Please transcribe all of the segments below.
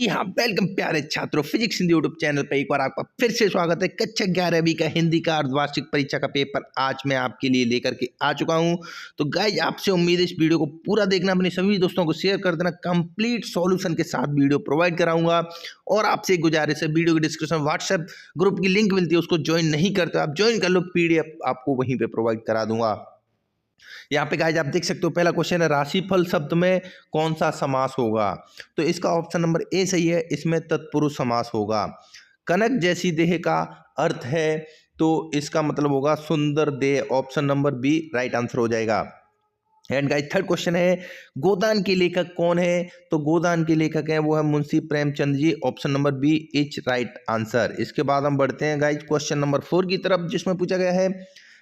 जी हाँ, वेलकम प्यारे छात्रों, फिजिक्स हिंदी यूट्यूब चैनल पे एक बार आपका फिर से स्वागत है। कक्षा 11वीं का हिंदी का अर्धवार्षिक परीक्षा का पेपर आज मैं आपके लिए लेकर के आ चुका हूँ। तो गाइज आपसे उम्मीद है इस वीडियो को पूरा देखना, अपने सभी दोस्तों को शेयर कर देना। कंप्लीट सॉल्यूशन के साथ वीडियो प्रोवाइड कराऊंगा और आपसे एक गुजारिश है, वीडियो के डिस्क्रिप्शन व्हाट्सएप ग्रुप की लिंक मिलती है, उसको ज्वाइन नहीं करते आप ज्वाइन कर लो, PDF आपको वहीं पर प्रोवाइड करा दूंगा। यहाँ पे गाइज आप देख सकते हो, पहला क्वेश्चन है राशिफल शब्द में कौन सा समास होगा। तो इसका ऑप्शन नंबर ए सही है, इसमें तत्पुरुष समास होगा। कनक जैसी देह का अर्थ है, तो इसका मतलब होगा सुंदर देह, option number B right answer हो जाएगा। एंड गाइज थर्ड क्वेश्चन है गोदान के लेखक कौन है। तो गोदान के लेखक है वो है Munshi Premchand ji, option number B is right answer. इसके बाद हम बढ़ते हैं गाइज क्वेश्चन नंबर 4 की तरफ, जिसमें पूछा गया है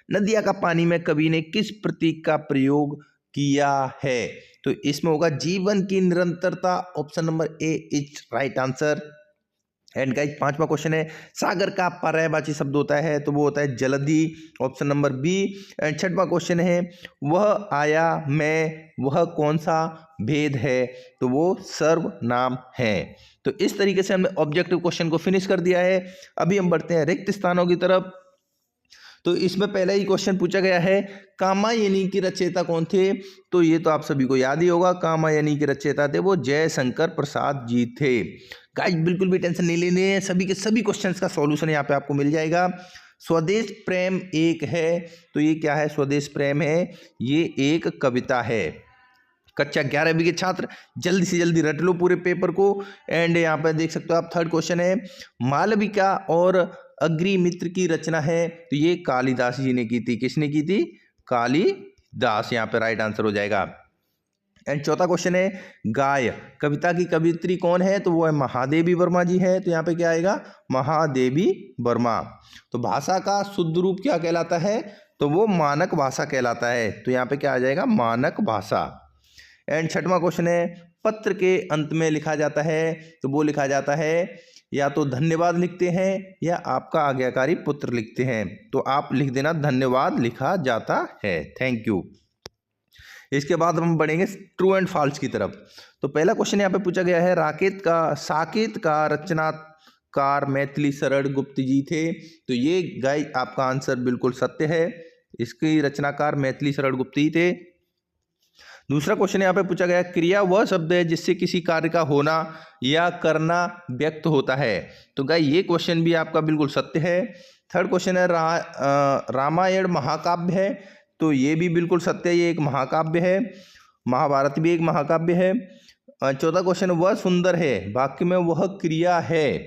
नदिया का पानी में कवि ने किस प्रतीक का प्रयोग किया है। तो इसमें होगा जीवन की निरंतरता, option number A is right answer. And guys पांचवा क्वेश्चन है सागर का पर्यायवाची शब्द होता है, तो वो होता है जलधि, ऑप्शन नंबर बी। एंड छठवां क्वेश्चन है वह आया मैं वह कौन सा भेद है, तो वो सर्वनाम है। तो इस तरीके से हमने ऑब्जेक्टिव क्वेश्चन को फिनिश कर दिया है। अभी हम बढ़ते हैं रिक्त स्थानों की तरफ। तो इसमें पहला ही क्वेश्चन पूछा गया है कामायनी की रचयिता कौन थे। तो ये तो आप सभी को याद ही होगा, कामायनी के रचयिता थे वो जयशंकर प्रसाद जी थे। गाइस बिल्कुल भी टेंशन नहीं लेनी है, सभी के सभी क्वेश्चंस का सॉल्यूशन यहाँ पे आपको मिल जाएगा। स्वदेश प्रेम एक है, तो ये क्या है, स्वदेश प्रेम है, ये एक कविता है। कक्षा 11वीं के छात्र जल्दी से जल्दी रट लो पूरे पेपर को। एंड यहाँ पे देख सकते हो आप, थर्ड क्वेश्चन है मालविका और अग्निमित्र की रचना है, तो ये कालिदास जी ने की थी। किसने की थी, कालिदास, यहाँ पे राइट आंसर हो जाएगा। एंड चौथा क्वेश्चन है गाय कविता की कवियत्री कौन है, तो वो है महादेवी वर्मा जी है, तो यहाँ पे क्या आएगा, महादेवी वर्मा। तो भाषा का शुद्ध रूप क्या कहलाता है, तो वो मानक भाषा कहलाता है, तो यहाँ पे क्या आ जाएगा, मानक भाषा। एंड छठवां क्वेश्चन है पत्र के अंत में लिखा जाता है, तो वो लिखा जाता है या तो धन्यवाद लिखते हैं या आपका आज्ञाकारी पुत्र लिखते हैं, तो आप लिख देना धन्यवाद लिखा जाता है, थैंक यू। इसके बाद हम बढ़ेंगे ट्रू एंड फॉल्स की तरफ। तो पहला क्वेश्चन यहाँ पे पूछा गया है साकेत का रचनाकार मैथिली शरण गुप्त जी थे, तो ये गाइस आपका आंसर बिल्कुल सत्य है, इसकी रचनाकार मैथिली शरण गुप्त ही थे। दूसरा क्वेश्चन यहाँ पे पूछा गया क्रिया वह शब्द है जिससे किसी कार्य का होना या करना व्यक्त होता है, तो गाइस ये क्वेश्चन भी आपका बिल्कुल सत्य है। थर्ड क्वेश्चन है रामायण महाकाव्य है, तो ये भी बिल्कुल सत्य है, ये एक महाकाव्य है। महाभारत भी एक महाकाव्य है। चौथा क्वेश्चन वह सुंदर है वाक्य में वह क्रिया है,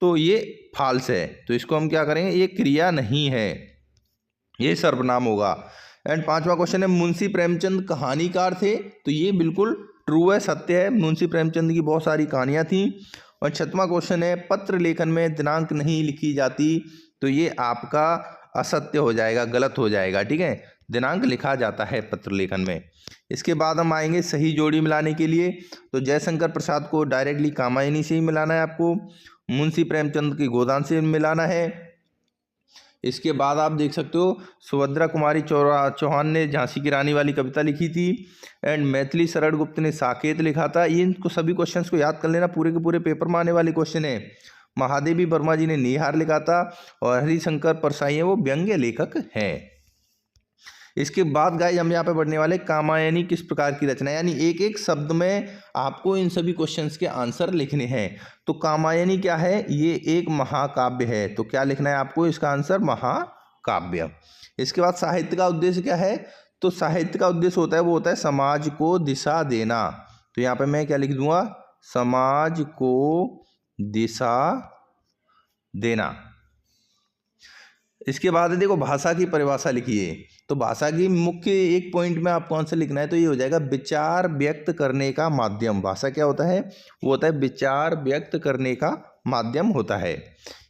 तो ये फाल्स है, तो इसको हम क्या करेंगे, ये क्रिया नहीं है, ये सर्वनाम होगा। एंड पांचवा क्वेश्चन है मुंशी प्रेमचंद कहानीकार थे, तो ये बिल्कुल ट्रू है, सत्य है, मुंशी प्रेमचंद की बहुत सारी कहानियाँ थीं। और छठवां क्वेश्चन है पत्र लेखन में दिनांक नहीं लिखी जाती, तो ये आपका असत्य हो जाएगा, गलत हो जाएगा, ठीक है, दिनांक लिखा जाता है पत्र लेखन में। इसके बाद हम आएंगे सही जोड़ी मिलाने के लिए। तो जयशंकर प्रसाद को डायरेक्टली कामायनी से ही मिलाना है आपको, मुंशी प्रेमचंद की गोदान से मिलाना है। इसके बाद आप देख सकते हो सुभद्रा कुमारी चौहान ने झांसी की रानी वाली कविता लिखी थी। एंड मैथिली शरण गुप्त ने साकेत लिखा था। ये इनको सभी क्वेश्चंस को याद कर लेना, पूरे के पूरे पेपर में आने वाले क्वेश्चन है। महादेवी वर्मा जी ने निहार लिखा था और हरिशंकर परसाई है वो व्यंग्य लेखक हैं। इसके बाद गाइस हम यहाँ पे बढ़ने वाले कामायनी किस प्रकार की रचना, यानी एक एक शब्द में आपको इन सभी क्वेश्चंस के आंसर लिखने हैं। तो कामायनी क्या है, ये एक महाकाव्य है, तो क्या लिखना है आपको, इसका आंसर महाकाव्य। इसके बाद साहित्य का उद्देश्य क्या है, तो साहित्य का उद्देश्य होता है वो होता है समाज को दिशा देना, तो यहाँ पे मैं क्या लिख दूंगा, समाज को दिशा देना। इसके बाद देखो भाषा की परिभाषा लिखिए, तो भाषा की मुख्य एक पॉइंट में आपको आंसर लिखना है, तो ये हो जाएगा विचार व्यक्त करने का माध्यम। भाषा क्या होता है, वो होता है विचार व्यक्त करने का माध्यम होता है।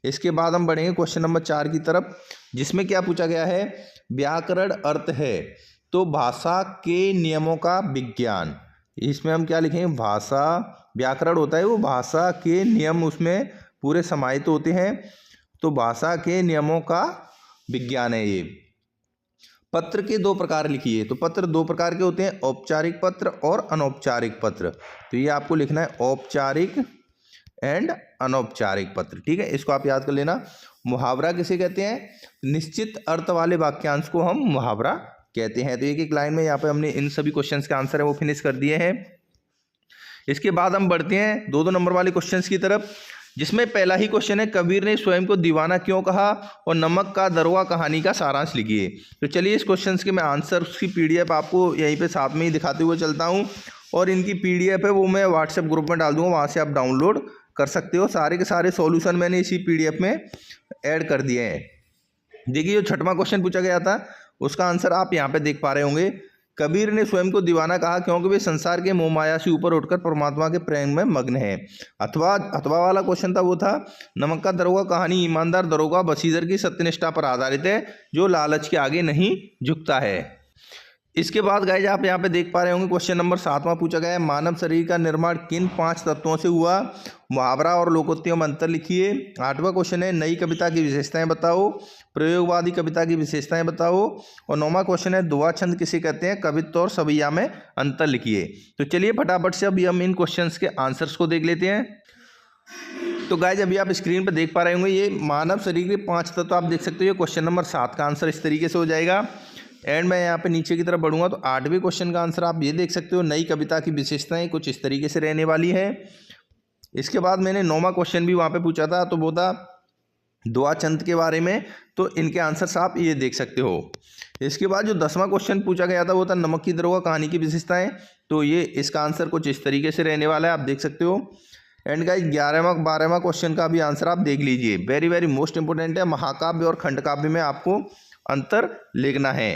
इसके बाद हम बढ़ेंगे क्वेश्चन नंबर 4 की तरफ, जिसमें क्या पूछा गया है, व्याकरण अर्थ है तो भाषा के नियमों का विज्ञान। इसमें हम क्या लिखेंगे, भाषा, व्याकरण होता है वो भाषा के नियम उसमें पूरे समाहित होते हैं, तो भाषा के नियमों का विज्ञान है ये। पत्र के दो प्रकार लिखिए, तो पत्र दो प्रकार के होते हैं, औपचारिक पत्र और अनौपचारिक पत्र, तो ये आपको लिखना है औपचारिक एंड अनौपचारिक पत्र। ठीक है, इसको आप याद कर लेना। मुहावरा किसे कहते हैं? निश्चित अर्थ वाले वाक्यांश को हम मुहावरा कहते हैं। तो एक एक लाइन में यहाँ पे हमने इन सभी क्वेश्चंस के आंसर है वो फिनिश कर दिए हैं। इसके बाद हम बढ़ते हैं 2-2 नंबर वाले क्वेश्चंस की तरफ, जिसमें पहला ही क्वेश्चन है, कबीर ने स्वयं को दीवाना क्यों कहा और नमक का दरोगा कहानी का सारांश लिखिए। तो चलिए इस क्वेश्चन के मैं आंसर की पीडीएफ आपको यहीं पे साथ में ही दिखाते हुए चलता हूँ, और इनकी पीडीएफ है वो मैं व्हाट्सएप ग्रुप में डाल दूँगा, वहाँ से आप डाउनलोड कर सकते हो। सारे के सारे सॉल्यूशन मैंने इसी पीडीएफ में ऐड कर दिए हैं। देखिए, जो 6वां क्वेश्चन पूछा गया था उसका आंसर आप यहाँ पे देख पा रहे होंगे। कबीर ने स्वयं को दीवाना कहा क्योंकि वे संसार के मोह माया से ऊपर उठकर परमात्मा के प्रेम में मग्न है। अथवा वाला क्वेश्चन था वो था, नमक का दरोगा कहानी ईमानदार दरोगा बसीदर की सत्यनिष्ठा पर आधारित है जो लालच के आगे नहीं झुकता है। इसके बाद गाइस आप यहाँ पे देख पा रहे होंगे क्वेश्चन नंबर 7वां पूछा गया है, मानव शरीर का निर्माण किन 5 तत्वों से हुआ? मुहावरा और लोकोक्तियों में अंतर लिखिए। 8वां क्वेश्चन है, नई कविता की विशेषताएं बताओ, प्रयोगवादी कविता की विशेषताएं बताओ। और 9वां क्वेश्चन है, दुआ छंद किसे कहते हैं? कवित्व और सवैया में अंतर लिखिए। तो चलिए फटाफट से अभी हम इन क्वेश्चन के आंसर्स को देख लेते हैं। तो गाइज अभी आप स्क्रीन पर देख पा रहे होंगे, ये मानव शरीर के 5 तत्व आप देख सकते हो। ये क्वेश्चन नंबर 7 का आंसर इस तरीके से हो जाएगा। एंड मैं यहाँ पे नीचे की तरफ बढ़ूंगा तो 8वें क्वेश्चन का आंसर आप ये देख सकते हो, नई कविता की विशेषताएं कुछ इस तरीके से रहने वाली है। इसके बाद मैंने 9वां क्वेश्चन भी वहाँ पे पूछा था, तो वो था दुआ चंद के बारे में, तो इनके आंसर्स आप ये देख सकते हो। इसके बाद जो 10वां क्वेश्चन पूछा गया था वो था नमक की दरोगा कहानी की विशेषताएं, तो ये इसका आंसर कुछ इस तरीके से रहने वाला है, आप देख सकते हो। एंड गाइस 11वां 12वां क्वेश्चन का भी आंसर आप देख लीजिए, वेरी वेरी मोस्ट इंपोर्टेंट है। महाकाव्य और खंडकाव्य में आपको अंतर लिखना है।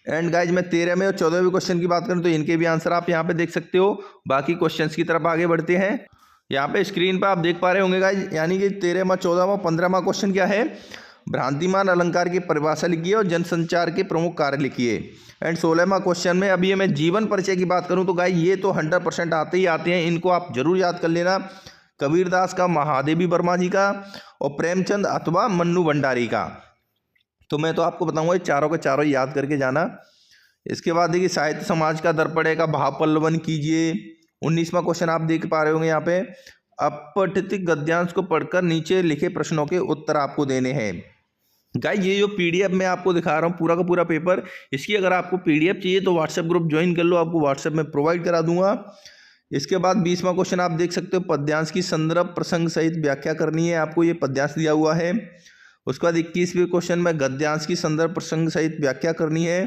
एंड गाइज मैं 13वें और 14वें क्वेश्चन की बात करूं तो इनके भी आंसर आप यहाँ पे देख सकते हो। बाकी क्वेश्चंस की तरफ आगे बढ़ते हैं। यहाँ पे स्क्रीन पे आप देख पा रहे होंगे गाइज, यानी कि 13वां 14वां 15वां क्वेश्चन क्या है, भ्रांतिमान अलंकार की परिभाषा लिखिए और जनसंचार के प्रमुख कार्य लिखिए। एंड 16वां क्वेश्चन में अभी मैं जीवन परिचय की बात करूँ तो गाइज ये तो 100% आते ही आते हैं, इनको आप जरूर याद कर लेना। कबीरदास का, महादेवी वर्मा जी का और प्रेमचंद अथवा मन्नू भंडारी का। तो मैं तो आपको बताऊंगा ये चारों के चारों याद करके जाना। इसके बाद देखिए साहित्य समाज का दर्पण का भाव पल्लवन कीजिए। 19वां क्वेश्चन आप देख पा रहे होंगे यहाँ पे, अपठित गद्यांश को पढ़कर नीचे लिखे प्रश्नों के उत्तर आपको देने हैं। गाइस ये जो पीडीएफ मैं आपको दिखा रहा हूँ पूरा का पूरा पेपर, इसकी अगर आपको पीडीएफ चाहिए तो व्हाट्सएप ग्रुप ज्वाइन कर लो, आपको व्हाट्सएप में प्रोवाइड करा दूंगा। इसके बाद 20वां क्वेश्चन आप देख सकते हो, पद्यांश की संदर्भ प्रसंग सहित व्याख्या करनी है, आपको ये पद्यांश दिया हुआ है। उसके बाद 21वें क्वेश्चन में गद्यांश की संदर्भ प्रसंग सहित व्याख्या करनी है।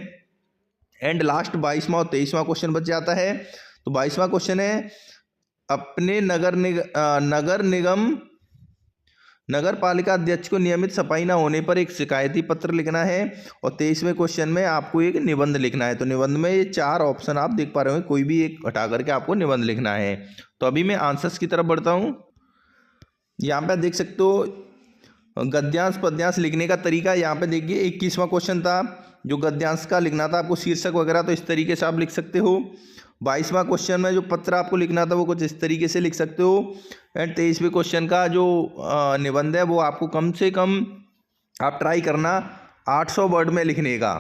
एंड लास्ट 22वां और 23वां क्वेश्चन बच जाता है। तो 22वां क्वेश्चन है, अपने नगर पालिका अध्यक्ष को नियमित सफाई न होने पर एक शिकायती पत्र लिखना है। और 23वें क्वेश्चन में आपको एक निबंध लिखना है। तो निबंध में ये 4 ऑप्शन आप देख पा रहे हो, कोई भी एक हटा करके आपको निबंध लिखना है। तो अभी मैं आंसर्स की तरफ बढ़ता हूँ। यहाँ पे देख सकते हो गद्यांश पद्यांश लिखने का तरीका। यहाँ पे देखिए 21वां क्वेश्चन था, जो गद्यांश का लिखना था आपको शीर्षक वगैरह, तो इस तरीके से आप लिख सकते हो। 22वां क्वेश्चन में जो पत्र आपको लिखना था वो कुछ इस तरीके से लिख सकते हो। एंड 23वें क्वेश्चन का जो निबंध है वो आपको कम से कम आप ट्राई करना 800 वर्ड में लिखने का,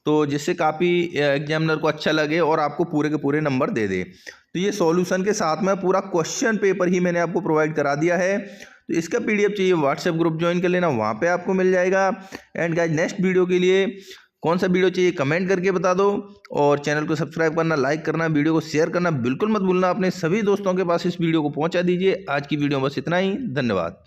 तो जिससे काफ़ी एग्जामिनर को अच्छा लगे और आपको पूरे के पूरे नंबर दे दे। तो ये सॉल्यूशन के साथ में पूरा क्वेश्चन पेपर ही मैंने आपको प्रोवाइड करा दिया है। तो इसका पीडीएफ चाहिए व्हाट्सएप ग्रुप ज्वाइन कर लेना, वहाँ पे आपको मिल जाएगा। एंड गाइस नेक्स्ट वीडियो के लिए कौन सा वीडियो चाहिए कमेंट करके बता दो, और चैनल को सब्सक्राइब करना, लाइक करना, वीडियो को शेयर करना बिल्कुल मत भूलना। अपने सभी दोस्तों के पास इस वीडियो को पहुँचा दीजिए। आज की वीडियो बस इतना ही, धन्यवाद।